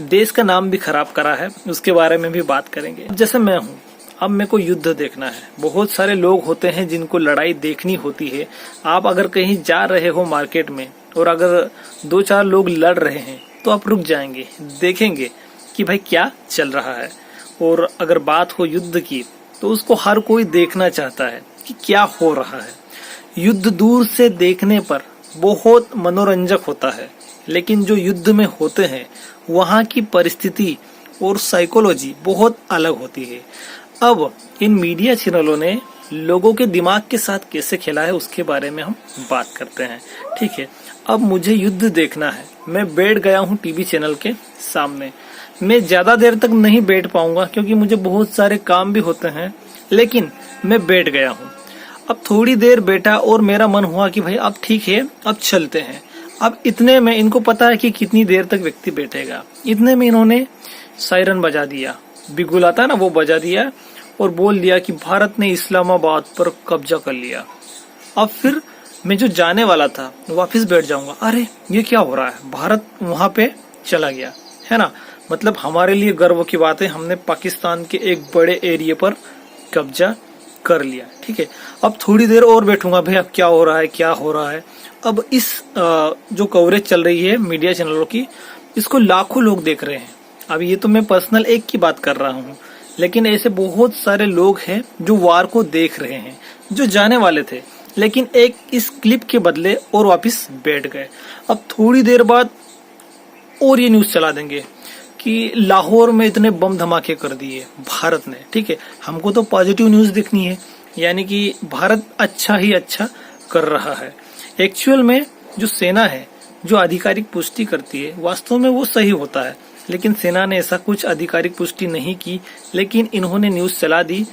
देश का नाम भी खराब करा है, उसके बारे में भी बात करेंगे। जैसे मैं हूँ, अब मेरे को युद्ध देखना है। बहुत सारे लोग होते हैं जिनको लड़ाई देखनी होती है। आप अगर कहीं जा रहे हो मार्केट में और अगर 2-4 लोग लड़ रहे हैं तो आप रुक जाएंगे, देखेंगे कि भाई क्या चल रहा है। और अगर बात हो युद्ध की तो उसको हर कोई देखना चाहता है कि क्या हो रहा है। युद्ध दूर से देखने पर बहुत मनोरंजक होता है, लेकिन जो युद्ध में होते हैं वहाँ की परिस्थिति और साइकोलॉजी बहुत अलग होती है। अब इन मीडिया चैनलों ने लोगों के दिमाग के साथ कैसे खेला है उसके बारे में हम बात करते हैं। ठीक है, अब मुझे युद्ध देखना है, मैं बैठ गया हूँ टीवी चैनल के सामने। मैं ज्यादा देर तक नहीं बैठ पाऊंगा क्योंकि मुझे बहुत सारे काम भी होते हैं, लेकिन मैं बैठ गया हूँ। अब थोड़ी देर बैठा और मेरा मन हुआ कि भाई अब ठीक है, अब चलते हैं। अब इतने में इनको पता है कि कितनी देर तक व्यक्ति बैठेगा, इतने में इन्होंने सायरन बजा दिया, बिगुल आता है ना, वो बजा दिया और बोल दिया कि भारत ने इस्लामाबाद पर कब्जा कर लिया। अब फिर मैं जो जाने वाला था वापस बैठ जाऊंगा, अरे ये क्या हो रहा है, भारत वहां पे चला गया है ना। मतलब हमारे लिए गर्व की बात है, हमने पाकिस्तान के एक बड़े एरिया पर कब्जा कर लिया। ठीक है, अब थोड़ी देर और बैठूंगा, भाई अब क्या हो रहा है, क्या हो रहा है। अब इस जो कवरेज चल रही है मीडिया चैनलों की, इसको लाखों लोग देख रहे हैं। अब ये तो मैं पर्सनल एक की बात कर रहा हूँ, लेकिन ऐसे बहुत सारे लोग हैं जो वार को देख रहे हैं, जो जाने वाले थे लेकिन एक इस क्लिप के बदले और वापस बैठ गए। अब थोड़ी देर बाद और ये न्यूज चला देंगे कि लाहौर में इतने बम धमाके कर दिए भारत ने। ठीक है, हमको तो पॉजिटिव न्यूज देखनी है, यानी कि भारत अच्छा ही अच्छा कर रहा है। एक्चुअल में जो सेना है, जो आधिकारिक पुष्टि करती है, वास्तव में वो सही होता है, लेकिन सेना ने ऐसा कुछ आधिकारिक पुष्टि नहीं की। लेकिन इन्होंने न्यूज चला दी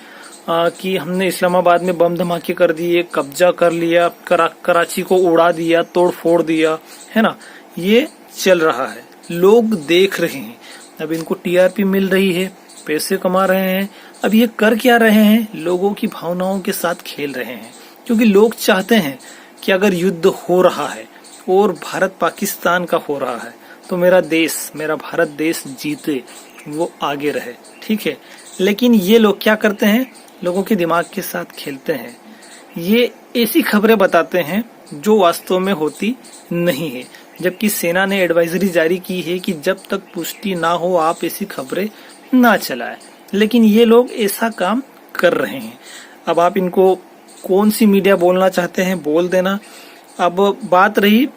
कि हमने इस्लामाबाद में बम धमाके कर दिए, कब्जा कर लिया, कराची को उड़ा दिया, तोड़ फोड़ दिया, है ना। ये चल रहा है, लोग देख रहे हैं। अब इनको टीआरपी मिल रही है, पैसे कमा रहे हैं। अब ये कर क्या रहे हैं, लोगों की भावनाओं के साथ खेल रहे हैं, क्योंकि लोग चाहते हैं कि अगर युद्ध हो रहा है और भारत पाकिस्तान का हो रहा है तो मेरा देश, मेरा भारत देश जीते, वो आगे रहे। ठीक है, लेकिन ये लोग क्या करते हैं, लोगों के दिमाग के साथ खेलते हैं। ये ऐसी खबरें बताते हैं जो वास्तव में होती नहीं है, जबकि सेना ने एडवाइजरी जारी की है कि जब तक पुष्टि ना हो आप ऐसी खबरें ना चलाएं। लेकिन ये लोग ऐसा काम कर रहे हैं। अब आप इनको कौन सी मीडिया बोलना चाहते हैं बोल देना। अब बात रही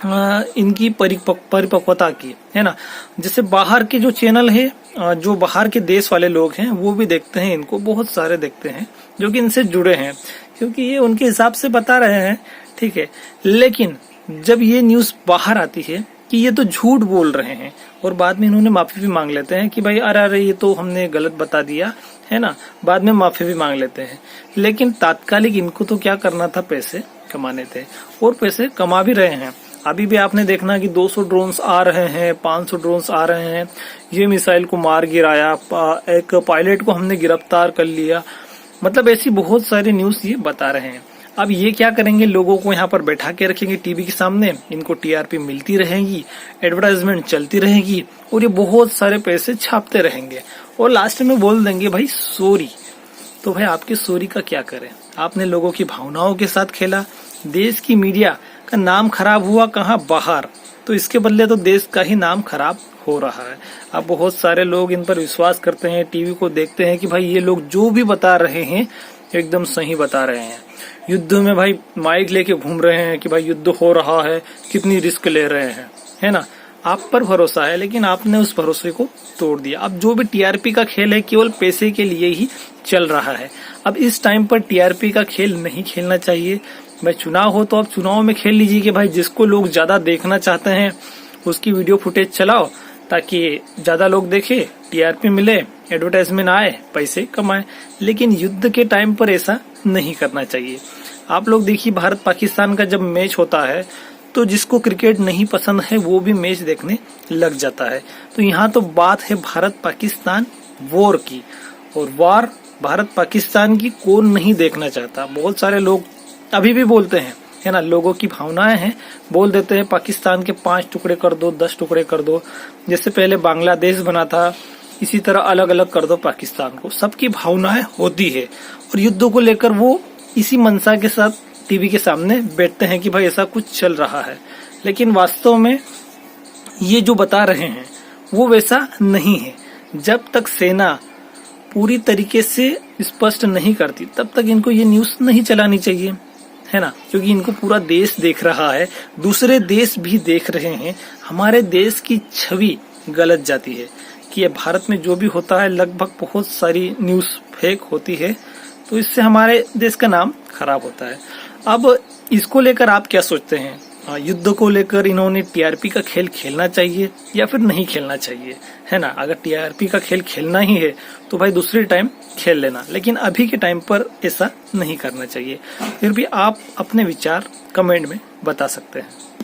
इनकी परिपक्वता की, है ना। जैसे बाहर के जो चैनल है, जो बाहर के देश वाले लोग हैं वो भी देखते हैं इनको, बहुत सारे देखते हैं जो कि इनसे जुड़े हैं, क्योंकि ये उनके हिसाब से बता रहे हैं। ठीक है, लेकिन जब ये न्यूज बाहर आती है कि ये तो झूठ बोल रहे हैं, और बाद में इन्होंने माफी भी मांग लेते हैं कि भाई अरे ये तो हमने गलत बता दिया, है ना। बाद में माफी भी मांग लेते हैं, लेकिन तात्कालिक इनको तो क्या करना था, पैसे कमाने थे, और पैसे कमा भी रहे हैं। अभी भी आपने देखना कि 200 ड्रोन्स आ रहे हैं, 500 ड्रोन्स आ रहे हैं, ये मिसाइल को मार गिराया, एक पायलट को हमने गिरफ्तार कर लिया। मतलब ऐसी बहुत सारी न्यूज ये बता रहे हैं। अब ये क्या करेंगे, लोगों को यहाँ पर बैठा के रखेंगे टीवी के सामने, इनको टीआरपी मिलती रहेगी, एडवर्टाइजमेंट चलती रहेगी, और ये बहुत सारे पैसे छापते रहेंगे, और लास्ट में बोल देंगे भाई सॉरी। तो भाई आपके सॉरी का क्या करें, आपने लोगों की भावनाओं के साथ खेला, देश की मीडिया का नाम खराब हुआ कहाँ, बाहर, तो इसके बदले तो देश का ही नाम खराब हो रहा है। अब बहुत सारे लोग इन पर विश्वास करते हैं, टीवी को देखते हैं कि भाई ये लोग जो भी बता रहे हैं एकदम सही बता रहे हैं। युद्ध में भाई माइक लेके घूम रहे हैं कि भाई युद्ध हो रहा है, कितनी रिस्क ले रहे हैं, है ना। आप पर भरोसा है, लेकिन आपने उस भरोसे को तोड़ दिया। अब जो भी टीआरपी का खेल है केवल पैसे के लिए ही चल रहा है। अब इस टाइम पर टीआरपी का खेल नहीं खेलना चाहिए। भाई चुनाव हो तो आप चुनाव में खेल लीजिए कि भाई जिसको लोग ज्यादा देखना चाहते हैं उसकी वीडियो फुटेज चलाओ, ताकि ज्यादा लोग देखे, टीआरपी मिले, एडवर्टाइजमेंट आए, पैसे कमाए। लेकिन युद्ध के टाइम पर ऐसा नहीं करना चाहिए। आप लोग देखिए, भारत पाकिस्तान का जब मैच होता है तो जिसको क्रिकेट नहीं पसंद है वो भी मैच देखने लग जाता है। तो यहाँ तो बात है भारत पाकिस्तान वॉर की, और वॉर भारत पाकिस्तान की कौन नहीं देखना चाहता। बहुत सारे लोग अभी भी बोलते हैं है ना। लोगों की भावनाएं हैं, बोल देते हैं पाकिस्तान के 5 टुकड़े कर दो, 10 टुकड़े कर दो, जैसे पहले बांग्लादेश बना था, इसी तरह अलग अलग कर दो पाकिस्तान को। सबकी भावनाएं होती है और युद्धों को लेकर वो इसी मंशा के साथ टीवी के सामने बैठते हैं कि भाई ऐसा कुछ चल रहा है, लेकिन वास्तव में ये जो बता रहे हैं वो वैसा नहीं है। जब तक सेना पूरी तरीके से स्पष्ट नहीं करती तब तक इनको ये न्यूज नहीं चलानी चाहिए, है ना, क्योंकि इनको पूरा देश देख रहा है, दूसरे देश भी देख रहे हैं। हमारे देश की छवि गलत जाती है कि ये भारत में जो भी होता है लगभग बहुत सारी न्यूज फेक होती है, तो इससे हमारे देश का नाम खराब होता है। अब इसको लेकर आप क्या सोचते हैं? युद्ध को लेकर इन्होंने टीआरपी का खेल खेलना चाहिए या फिर नहीं खेलना चाहिए, है ना। अगर टीआरपी का खेल खेलना ही है तो भाई दूसरे टाइम खेल लेना, लेकिन अभी के टाइम पर ऐसा नहीं करना चाहिए। फिर भी आप अपने विचार कमेंट में बता सकते हैं।